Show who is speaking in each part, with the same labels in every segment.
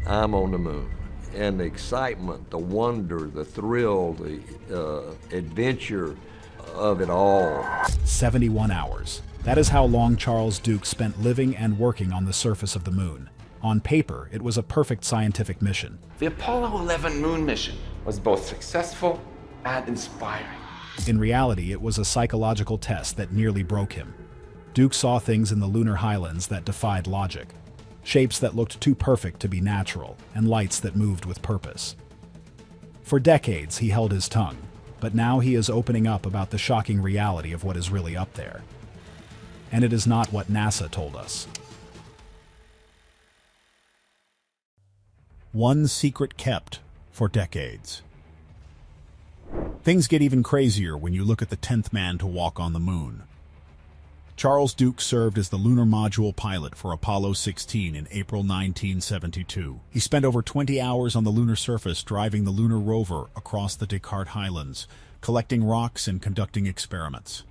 Speaker 1: I'm on the moon. And the excitement, the wonder, the thrill, the adventure of it all.
Speaker 2: 71 hours. That is how long Charles Duke spent living and working on the surface of the moon. On paper, it was a perfect scientific mission.
Speaker 3: The Apollo 11 moon mission was both successful and inspiring.
Speaker 2: In reality, it was a psychological test that nearly broke him. Duke saw things in the Lunar Highlands that defied logic. Shapes that looked too perfect to be natural, and lights that moved with purpose. For decades, he held his tongue, but now he is opening up about the shocking reality of what is really up there. And it is not what NASA told us. One secret kept for decades. Things get even crazier when you look at the 10th man to walk on the moon. Charles Duke served as the lunar module pilot for Apollo 16 in April 1972. He spent over 20 hours on the lunar surface driving the lunar rover across the Descartes Highlands, collecting rocks and conducting experiments.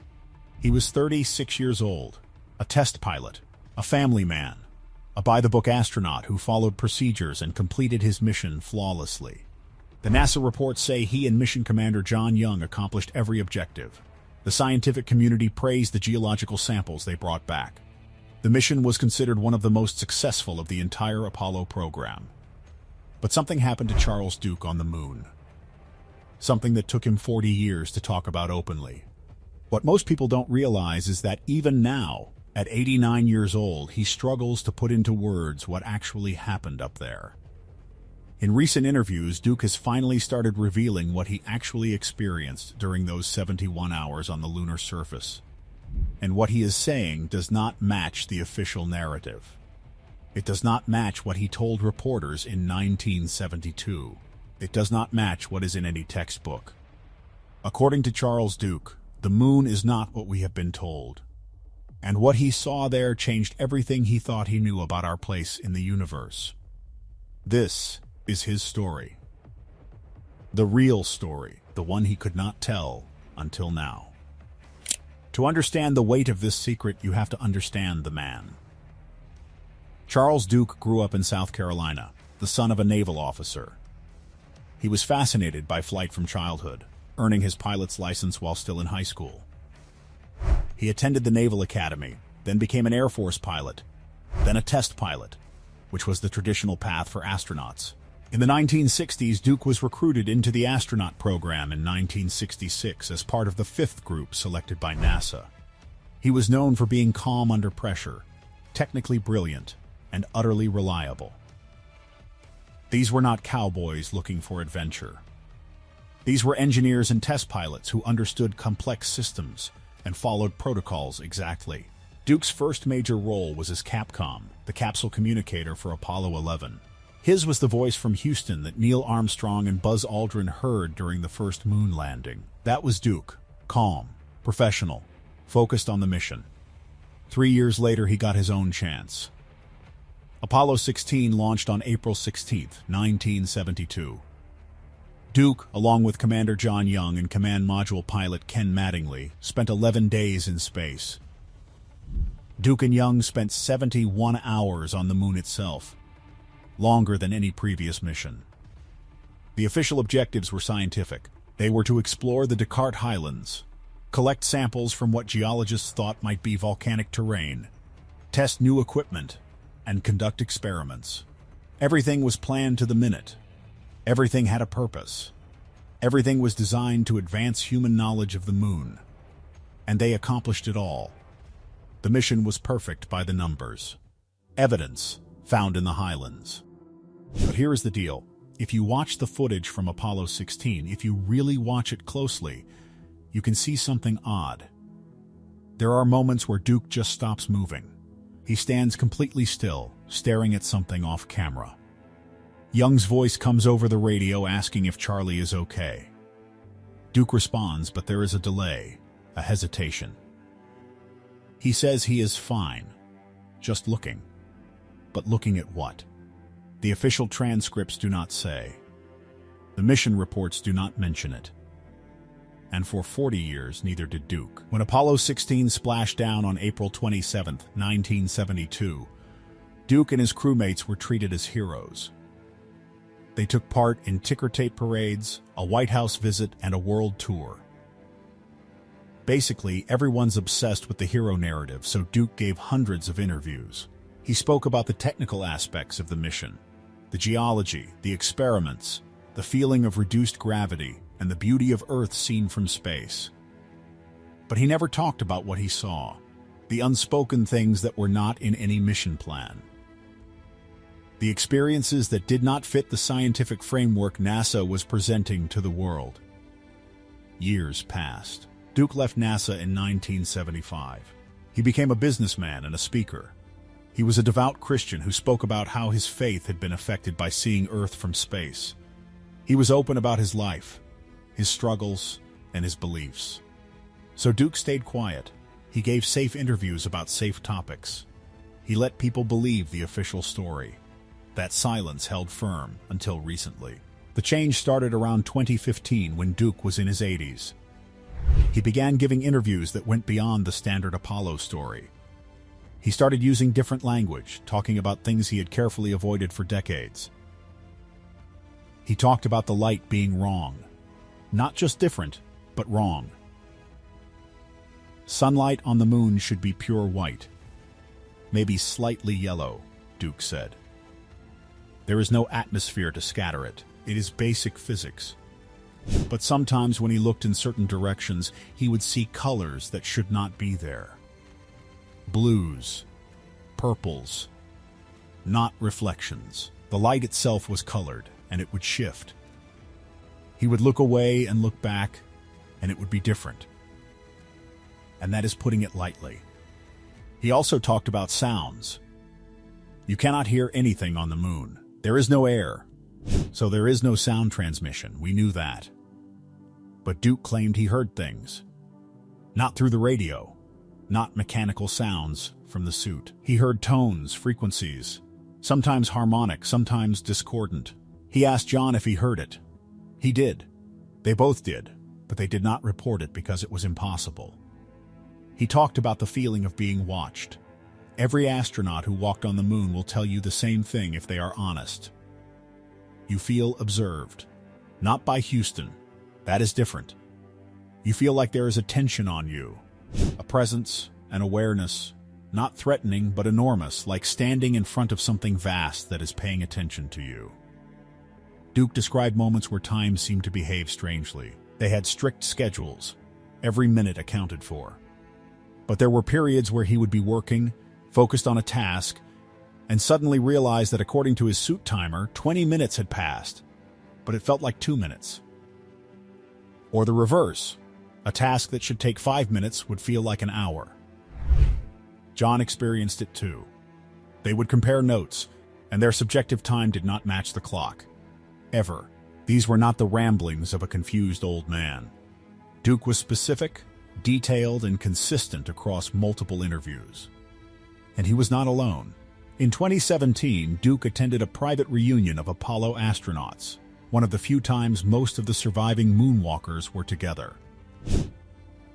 Speaker 2: He was 36 years old, a test pilot, a family man, a by-the-book astronaut who followed procedures and completed his mission flawlessly. The NASA reports say he and Mission Commander John Young accomplished every objective. The scientific community praised the geological samples they brought back. The mission was considered one of the most successful of the entire Apollo program. But something happened to Charles Duke on the moon. Something that took him 40 years to talk about openly. What most people don't realize is that even now, at 89 years old, he struggles to put into words what actually happened up there. In recent interviews, Duke has finally started revealing what he actually experienced during those 71 hours on the lunar surface. And what he is saying does not match the official narrative. It does not match what he told reporters in 1972. It does not match what is in any textbook. According to Charles Duke, the moon is not what we have been told. And what he saw there changed everything he thought he knew about our place in the universe. This is his story. The real story, the one he could not tell until now. To understand the weight of this secret, you have to understand the man. Charles Duke grew up in South Carolina, the son of a naval officer. He was fascinated by flight from childhood, earning his pilot's license while still in high school. He attended the Naval Academy, then became an Air Force pilot, then a test pilot, which was the traditional path for astronauts. In the 1960s, Duke was recruited into the astronaut program in 1966 as part of the 5th group selected by NASA. He was known for being calm under pressure, technically brilliant, and utterly reliable. These were not cowboys looking for adventure. These were engineers and test pilots who understood complex systems and followed protocols exactly. Duke's first major role was as Capcom, the capsule communicator for Apollo 11. His was the voice from Houston that Neil Armstrong and Buzz Aldrin heard during the first moon landing. That was Duke, calm, professional, focused on the mission. 3 years later, he got his own chance. Apollo 16 launched on April 16, 1972. Duke, along with Commander John Young and Command Module pilot Ken Mattingly, spent 11 days in space. Duke and Young spent 71 hours on the moon itself, longer than any previous mission. The official objectives were scientific. They were to explore the Descartes Highlands, collect samples from what geologists thought might be volcanic terrain, test new equipment, and conduct experiments. Everything was planned to the minute. Everything had a purpose. Everything was designed to advance human knowledge of the moon. And they accomplished it all. The mission was perfect by the numbers. Evidence found in the Highlands. But here is the deal. If you watch the footage from Apollo 16, if you really watch it closely, you can see something odd. There are moments where Duke just stops moving. He stands completely still, staring at something off camera. Young's voice comes over the radio asking if Charlie is okay. Duke responds, but there is a delay, a hesitation. He says he is fine, just looking. But looking at what? The official transcripts do not say. The mission reports do not mention it. And for 40 years, neither did Duke. When Apollo 16 splashed down on April 27, 1972, Duke and his crewmates were treated as heroes. They took part in ticker tape parades, a White House visit, and a world tour. Basically, everyone's obsessed with the hero narrative, so Duke gave hundreds of interviews. He spoke about the technical aspects of the mission, the geology, the experiments, the feeling of reduced gravity, and the beauty of Earth seen from space. But he never talked about what he saw, the unspoken things that were not in any mission plan. The experiences that did not fit the scientific framework NASA was presenting to the world. Years passed. Duke left NASA in 1975. He became a businessman and a speaker. He was a devout Christian who spoke about how his faith had been affected by seeing Earth from space. He was open about his life, his struggles, and his beliefs. So Duke stayed quiet. He gave safe interviews about safe topics. He let people believe the official story. That silence held firm until recently. The change started around 2015 when Duke was in his 80s. He began giving interviews that went beyond the standard Apollo story. He started using different language, talking about things he had carefully avoided for decades. He talked about the light being wrong. Not just different, but wrong. Sunlight on the moon should be pure white. Maybe slightly yellow, Duke said. There is no atmosphere to scatter it. It is basic physics. But sometimes when he looked in certain directions, he would see colors that should not be there. Blues, purples, not reflections. The light itself was colored, and it would shift. He would look away and look back, and it would be different. And that is putting it lightly. He also talked about sounds. You cannot hear anything on the moon. There is no air, so there is no sound transmission. We knew that. But Duke claimed he heard things. Not through the radio, not mechanical sounds from the suit. He heard tones, frequencies, sometimes harmonic, sometimes discordant. He asked John if he heard it. He did. They both did, but they did not report it because it was impossible. He talked about the feeling of being watched. Every astronaut who walked on the moon will tell you the same thing if they are honest. You feel observed. Not by Houston. That is different. You feel like there is a tension on you. A presence, an awareness, not threatening but enormous, like standing in front of something vast that is paying attention to you. Duke described moments where time seemed to behave strangely. They had strict schedules. Every minute accounted for. But there were periods where he would be working, focused on a task, and suddenly realized that according to his suit timer, 20 minutes had passed, but it felt like 2 minutes. Or the reverse. A task that should take 5 minutes would feel like an hour. John experienced it too. They would compare notes, and their subjective time did not match the clock. Ever. These were not the ramblings of a confused old man. Duke was specific, detailed, and consistent across multiple interviews. And he was not alone. In 2017, Duke attended a private reunion of Apollo astronauts, one of the few times most of the surviving moonwalkers were together.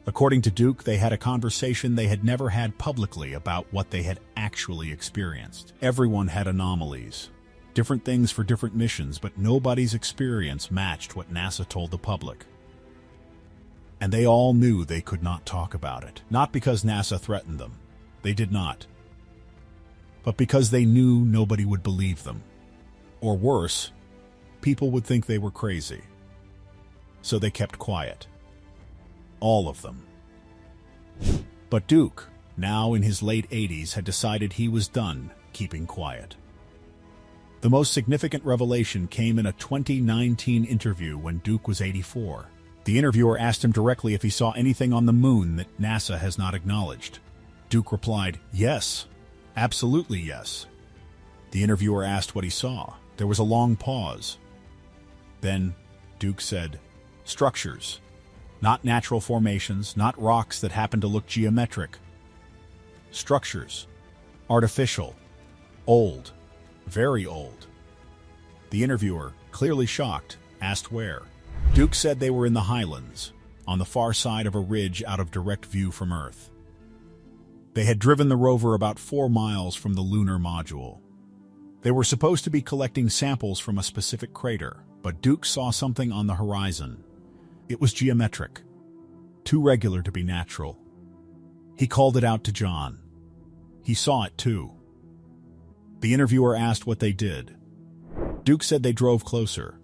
Speaker 2: According to Duke, they had a conversation they had never had publicly about what they had actually experienced. Everyone had anomalies, different things for different missions, but nobody's experience matched what NASA told the public. And they all knew they could not talk about it. Not because NASA threatened them. They did not. But because they knew nobody would believe them. Or worse, people would think they were crazy. So they kept quiet. All of them. But Duke, now in his late 80s, had decided he was done keeping quiet. The most significant revelation came in a 2019 interview when Duke was 84. The interviewer asked him directly if he saw anything on the moon that NASA has not acknowledged. Duke replied, "Yes, absolutely yes." The interviewer asked what he saw. There was a long pause. Then Duke said, "Structures. Not natural formations, not rocks that happen to look geometric. Structures. Artificial. Old. Very old." The interviewer, clearly shocked, asked where. Duke said they were in the Highlands, on the far side of a ridge out of direct view from Earth. They had driven the rover about 4 miles from the lunar module. They were supposed to be collecting samples from a specific crater, but Duke saw something on the horizon. It was geometric, too regular to be natural. He called it out to John. He saw it too. The interviewer asked what they did. Duke said they drove closer.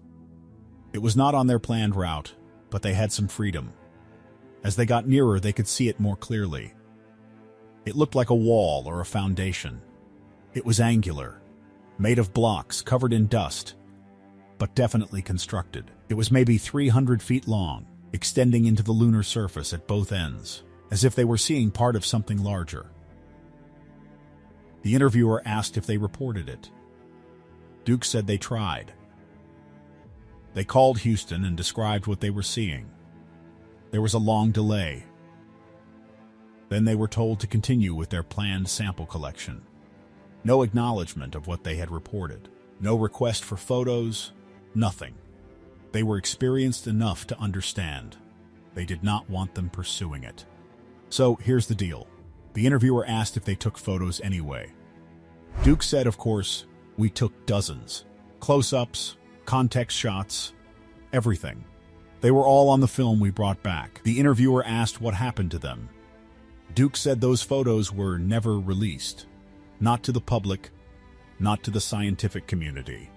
Speaker 2: It was not on their planned route, but they had some freedom. As they got nearer, they could see it more clearly. It looked like a wall or a foundation. It was angular, made of blocks covered in dust, but definitely constructed. It was maybe 300 feet long, extending into the lunar surface at both ends, as if they were seeing part of something larger. The interviewer asked if they reported it. Duke said they tried. They called Houston and described what they were seeing. There was a long delay. Then they were told to continue with their planned sample collection. No acknowledgement of what they had reported. No request for photos. Nothing. They were experienced enough to understand. They did not want them pursuing it. So here's the deal. The interviewer asked if they took photos anyway. Duke said, of course, we took dozens. Close-ups, context shots, everything. They were all on the film we brought back. The interviewer asked what happened to them. Duke said those photos were never released. Not to the public, not to the scientific community.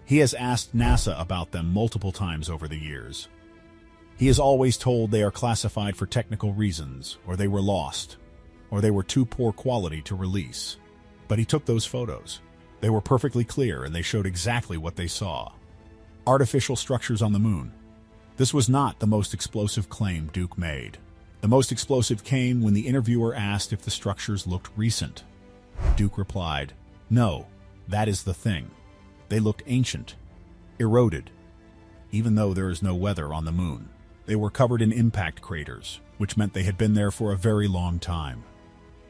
Speaker 2: He has asked NASA about them multiple times over the years. He is always told they are classified for technical reasons, or they were lost, or they were too poor quality to release. But he took those photos. They were perfectly clear and they showed exactly what they saw. Artificial structures on the moon. This was not the most explosive claim Duke made. The most explosive came when the interviewer asked if the structures looked recent. Duke replied, "No, that is the thing. They looked ancient, eroded, even though there is no weather on the moon. They were covered in impact craters, which meant they had been there for a very long time.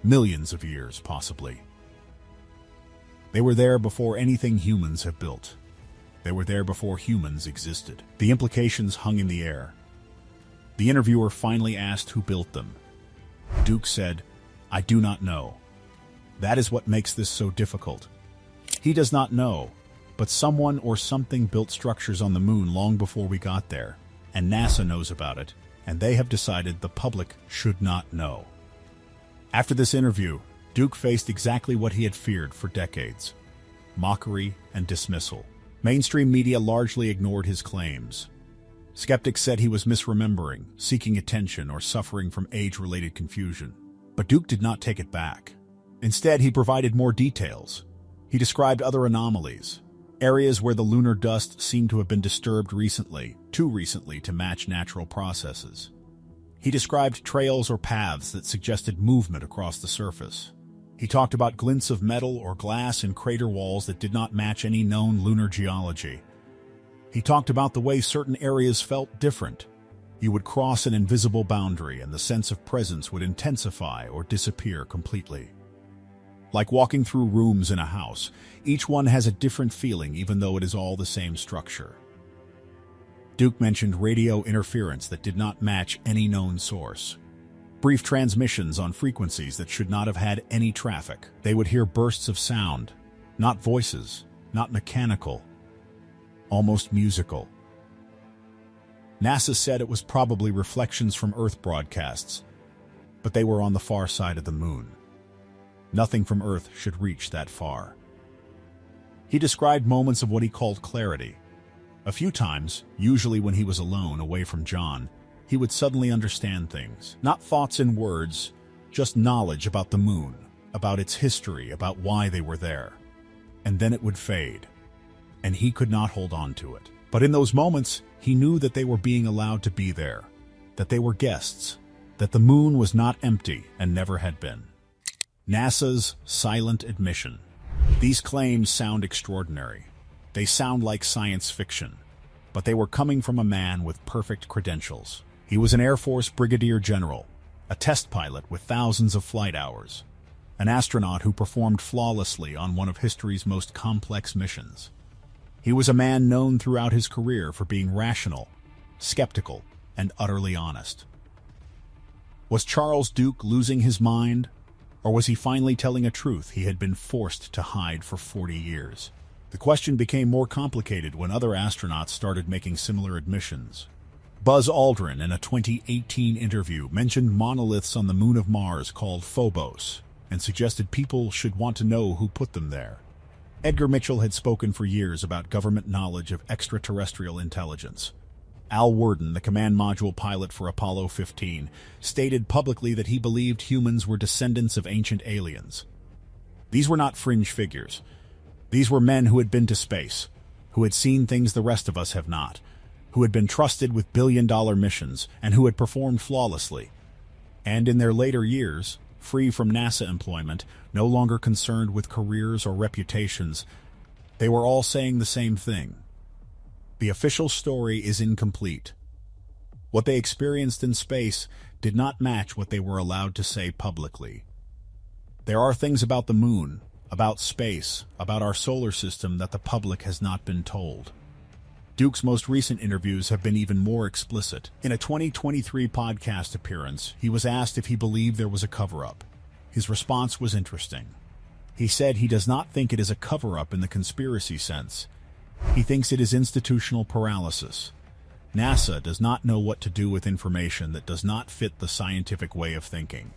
Speaker 2: Millions of years, possibly. They were there before anything humans have built. They were there before humans existed." The implications hung in the air. The interviewer finally asked who built them. Duke said, "I do not know. That is what makes this so difficult. He does not know, but someone or something built structures on the moon long before we got there, and NASA knows about it, and they have decided the public should not know." After this interview, Duke faced exactly what he had feared for decades: mockery and dismissal. Mainstream media largely ignored his claims. Skeptics said he was misremembering, seeking attention, or suffering from age-related confusion. But Duke did not take it back. Instead, he provided more details. He described other anomalies, areas where the lunar dust seemed to have been disturbed recently, too recently to match natural processes. He described trails or paths that suggested movement across the surface. He talked about glints of metal or glass in crater walls that did not match any known lunar geology. He talked about the way certain areas felt different. You would cross an invisible boundary and the sense of presence would intensify or disappear completely. Like walking through rooms in a house, each one has a different feeling even though it is all the same structure. Duke mentioned radio interference that did not match any known source. Brief transmissions on frequencies that should not have had any traffic. They would hear bursts of sound, not voices, not mechanical, almost musical. NASA said it was probably reflections from Earth broadcasts, but they were on the far side of the moon. Nothing from Earth should reach that far. He described moments of what he called clarity. A few times, usually when he was alone, away from John, he would suddenly understand things. Not thoughts in words, just knowledge about the moon, about its history, about why they were there. And then it would fade, and he could not hold on to it. But in those moments, he knew that they were being allowed to be there, that they were guests, that the moon was not empty and never had been. NASA's silent admission. These claims sound extraordinary. They sound like science fiction, but they were coming from a man with perfect credentials. He was an Air Force brigadier general, a test pilot with thousands of flight hours, an astronaut who performed flawlessly on one of history's most complex missions. He was a man known throughout his career for being rational, skeptical, and utterly honest. Was Charles Duke losing his mind? Or was he finally telling a truth he had been forced to hide for 40 years? The question became more complicated when other astronauts started making similar admissions. Buzz Aldrin, in a 2018 interview, mentioned monoliths on the moon of Mars called Phobos and suggested people should want to know who put them there. Edgar Mitchell had spoken for years about government knowledge of extraterrestrial intelligence. Al Worden, the command module pilot for Apollo 15, stated publicly that he believed humans were descendants of ancient aliens. These were not fringe figures. These were men who had been to space, who had seen things the rest of us have not, who had been trusted with billion-dollar missions, and who had performed flawlessly. And in their later years, free from NASA employment, no longer concerned with careers or reputations, they were all saying the same thing. The official story is incomplete. What they experienced in space did not match what they were allowed to say publicly. There are things about the moon, about space, about our solar system that the public has not been told. Duke's most recent interviews have been even more explicit. In a 2023 podcast appearance, he was asked if he believed there was a cover-up. His response was interesting. He said he does not think it is a cover-up in the conspiracy sense. He thinks it is institutional paralysis. NASA does not know what to do with information that does not fit the scientific way of thinking.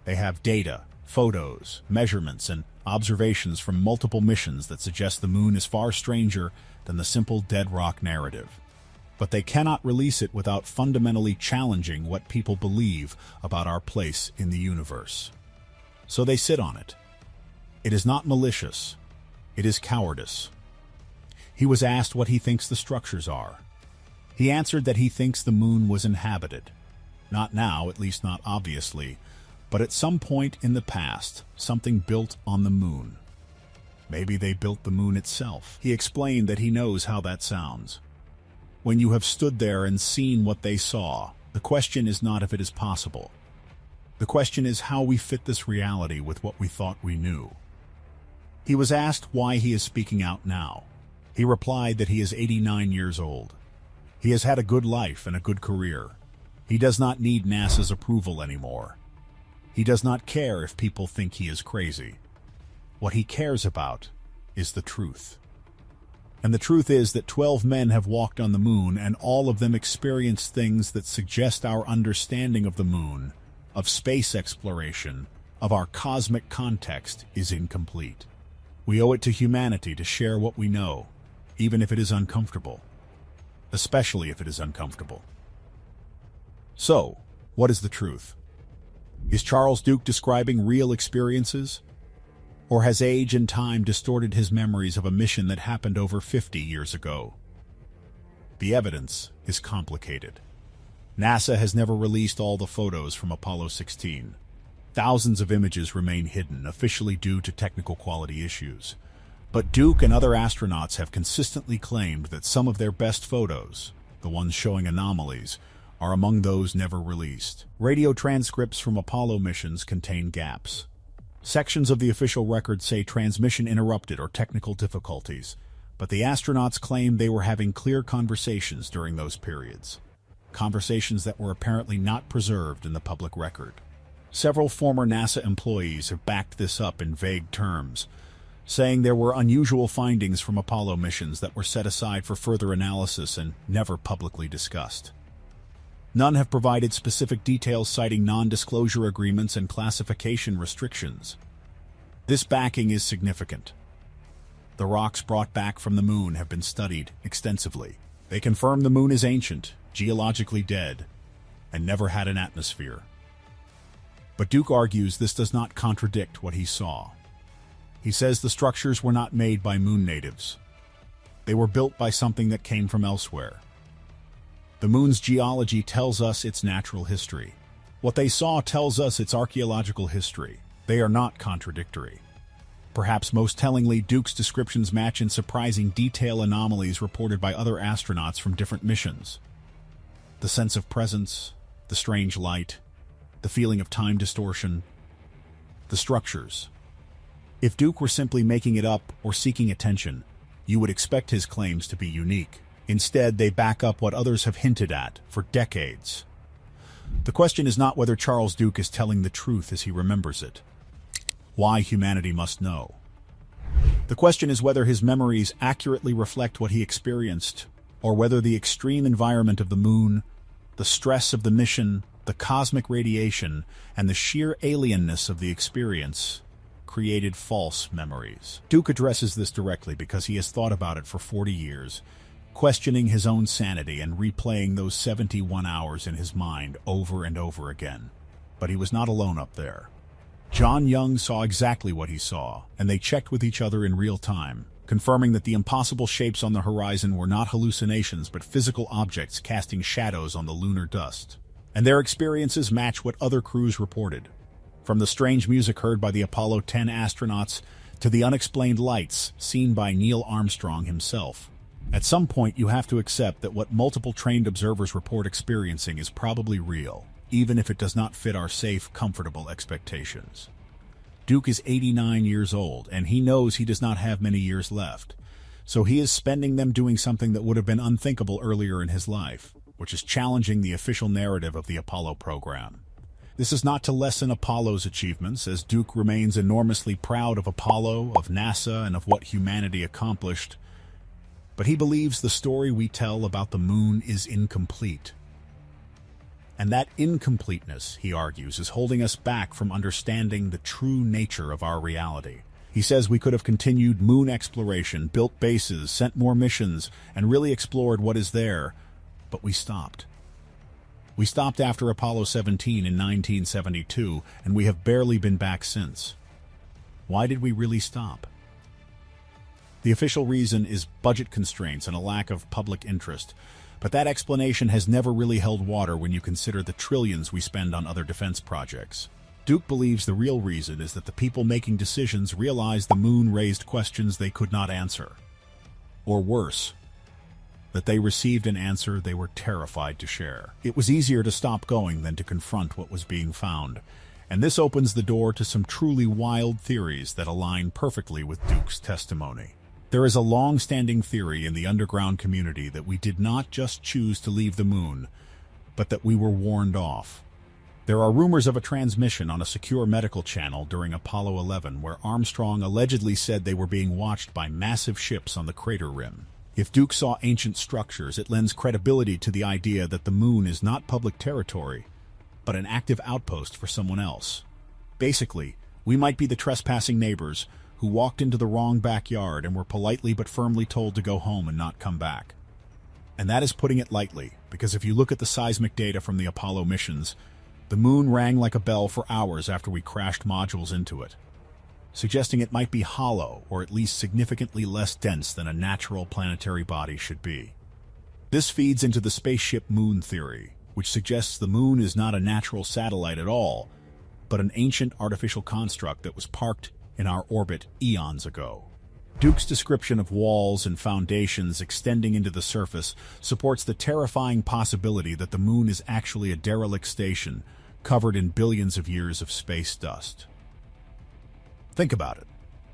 Speaker 2: They have data, photos, measurements, and observations from multiple missions that suggest the moon is far stranger than the simple dead rock narrative. But they cannot release it without fundamentally challenging what people believe about our place in the universe. So they sit on it. It is not malicious. It is cowardice. He was asked what he thinks the structures are. He answered that he thinks the moon was inhabited. Not now, at least not obviously, but at some point in the past, something built on the moon. Maybe they built the moon itself. He explained that he knows how that sounds. When you have stood there and seen what they saw, the question is not if it is possible. The question is how we fit this reality with what we thought we knew. He was asked why he is speaking out now. He replied that he is 89 years old. He has had a good life and a good career. He does not need NASA's approval anymore. He does not care if people think he is crazy. What he cares about is the truth. And the truth is that 12 men have walked on the moon, and all of them experienced things that suggest our understanding of the moon, of space exploration, of our cosmic context is incomplete. We owe it to humanity to share what we know, even if it is uncomfortable. Especially if it is uncomfortable. So, what is the truth? Is Charles Duke describing real experiences? Or has age and time distorted his memories of a mission that happened over 50 years ago? The evidence is complicated. NASA has never released all the photos from Apollo 16. Thousands of images remain hidden, officially due to technical quality issues. But Duke and other astronauts have consistently claimed that some of their best photos, the ones showing anomalies, are among those never released. Radio transcripts from Apollo missions contain gaps. Sections of the official record say transmission interrupted or technical difficulties, but the astronauts claim they were having clear conversations during those periods. Conversations that were apparently not preserved in the public record. Several former NASA employees have backed this up in vague terms, saying there were unusual findings from Apollo missions that were set aside for further analysis and never publicly discussed. None have provided specific details citing non-disclosure agreements and classification restrictions. This backing is significant. The rocks brought back from the moon have been studied extensively. They confirm the moon is ancient, geologically dead, and never had an atmosphere. But Duke argues this does not contradict what he saw. He says the structures were not made by moon natives. They were built by something that came from elsewhere. The moon's geology tells us its natural history. What they saw tells us its archaeological history. They are not contradictory. Perhaps most tellingly, Duke's descriptions match in surprising detail anomalies reported by other astronauts from different missions. The sense of presence, the strange light, the feeling of time distortion, the structures. If Duke were simply making it up or seeking attention, you would expect his claims to be unique. Instead, they back up what others have hinted at for decades. The question is not whether Charles Duke is telling the truth as he remembers it. why humanity must know. The question is whether his memories accurately reflect what he experienced, or whether the extreme environment of the moon, the stress of the mission, the cosmic radiation, and the sheer alienness of the experience created false memories. Duke addresses this directly because he has thought about it for 40 years, questioning his own sanity and replaying those 71 hours in his mind over and over again. But he was not alone up there. John Young saw exactly what he saw, and they checked with each other in real time, confirming that the impossible shapes on the horizon were not hallucinations but physical objects casting shadows on the lunar dust. And their experiences match what other crews reported. From the strange music heard by the Apollo 10 astronauts to the unexplained lights seen by Neil Armstrong himself. At some point, you have to accept that what multiple trained observers report experiencing is probably real, even if it does not fit our safe, comfortable expectations. Duke is 89 years old, and he knows he does not have many years left, so he is spending them doing something that would have been unthinkable earlier in his life, which is challenging the official narrative of the Apollo program. This is not to lessen Apollo's achievements, as Duke remains enormously proud of Apollo, of NASA, and of what humanity accomplished, but he believes the story we tell about the moon is incomplete. And that incompleteness, he argues, is holding us back from understanding the true nature of our reality. He says we could have continued moon exploration, built bases, sent more missions, and really explored what is there, but we stopped. We stopped after Apollo 17 in 1972, and we have barely been back since. Why did we really stop? The official reason is budget constraints and a lack of public interest, but that explanation has never really held water when you consider the trillions we spend on other defense projects. Duke believes the real reason is that the people making decisions realized the moon raised questions they could not answer. Or worse, that they received an answer they were terrified to share. It was easier to stop going than to confront what was being found, and this opens the door to some truly wild theories that align perfectly with Duke's testimony. There is a long-standing theory in the underground community that we did not just choose to leave the moon, but that we were warned off. There are rumors of a transmission on a secure medical channel during Apollo 11 where Armstrong allegedly said they were being watched by massive ships on the crater rim. If Duke saw ancient structures, it lends credibility to the idea that the moon is not public territory, but an active outpost for someone else. Basically, we might be the trespassing neighbors who walked into the wrong backyard and were politely but firmly told to go home and not come back. And that is putting it lightly, because if you look at the seismic data from the Apollo missions, the moon rang like a bell for hours after we crashed modules into it, suggesting it might be hollow or at least significantly less dense than a natural planetary body should be. This feeds into the spaceship moon theory, which suggests the moon is not a natural satellite at all, but an ancient artificial construct that was parked in our orbit eons ago. Duke's description of walls and foundations extending into the surface supports the terrifying possibility that the moon is actually a derelict station covered in billions of years of space dust. Think about it.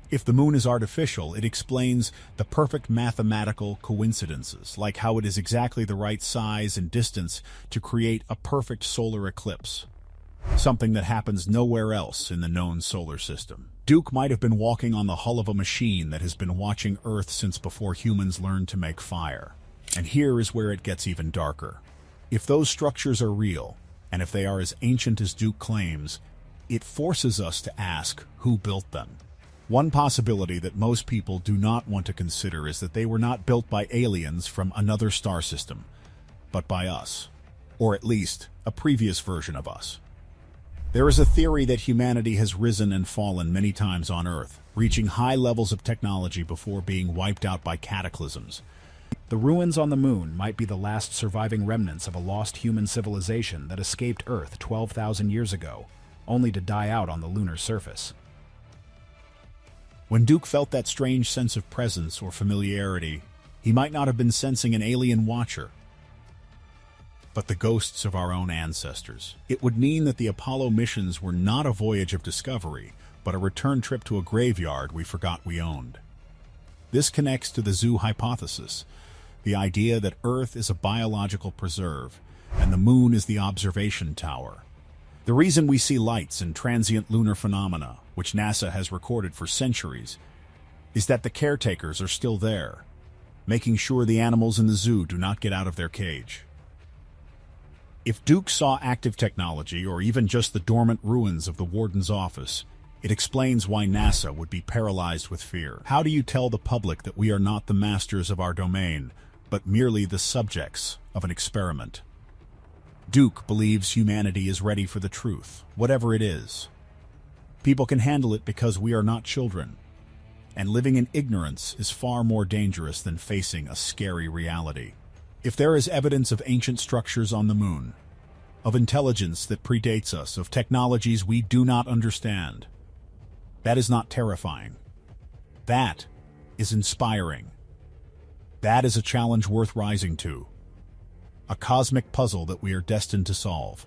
Speaker 2: If the moon is artificial, it explains the perfect mathematical coincidences, like how it is exactly the right size and distance to create a perfect solar eclipse, something that happens nowhere else in the known solar system. Duke might have been walking on the hull of a machine that has been watching Earth since before humans learned to make fire. And here is where it gets even darker. If those structures are real, and if they are as ancient as Duke claims, it forces us to ask who built them. One possibility that most people do not want to consider is that they were not built by aliens from another star system, but by us, or at least a previous version of us. There is a theory that humanity has risen and fallen many times on Earth, reaching high levels of technology before being wiped out by cataclysms.
Speaker 4: The ruins on the moon might be the last surviving remnants of a lost human civilization that escaped Earth 12,000 years ago, only to die out on the lunar surface.
Speaker 2: When Duke felt that strange sense of presence or familiarity, he might not have been sensing an alien watcher, but the ghosts of our own ancestors. It would mean that the Apollo missions were not a voyage of discovery, but a return trip to a graveyard we forgot we owned. This connects to the zoo hypothesis, the idea that Earth is a biological preserve, and the moon is the observation tower. The reason we see lights and transient lunar phenomena, which NASA has recorded for centuries, is that the caretakers are still there, making sure the animals in the zoo do not get out of their cage. If Duke saw active technology, or even just the dormant ruins of the warden's office, it explains why NASA would be paralyzed with fear. How do you tell the public that we are not the masters of our domain, but merely the subjects of an experiment? Duke believes humanity is ready for the truth, whatever it is. People can handle it because we are not children, and living in ignorance is far more dangerous than facing a scary reality. If there is evidence of ancient structures on the moon, of intelligence that predates us, of technologies we do not understand, that is not terrifying. That is inspiring. That is a challenge worth rising to. A cosmic puzzle that we are destined to solve.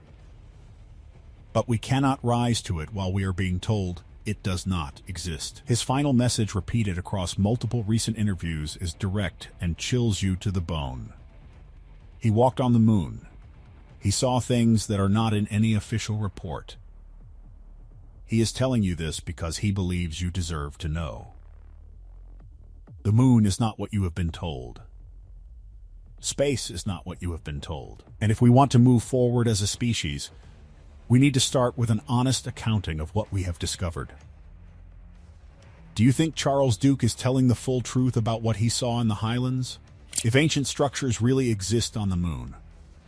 Speaker 2: But we cannot rise to it while we are being told it does not exist. His final message, repeated across multiple recent interviews, is direct and chills you to the bone. He walked on the moon. He saw things that are not in any official report. He is telling you this because he believes you deserve to know. The moon is not what you have been told. Space is not what you have been told. And if we want to move forward as a species, we need to start with an honest accounting of what we have discovered. Do you think Charles Duke is telling the full truth about what he saw in the Highlands? If ancient structures really exist on the moon,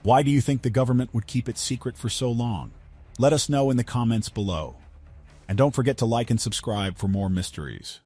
Speaker 2: why do you think the government would keep it secret for so long? Let us know in the comments below. And don't forget to like and subscribe for more mysteries.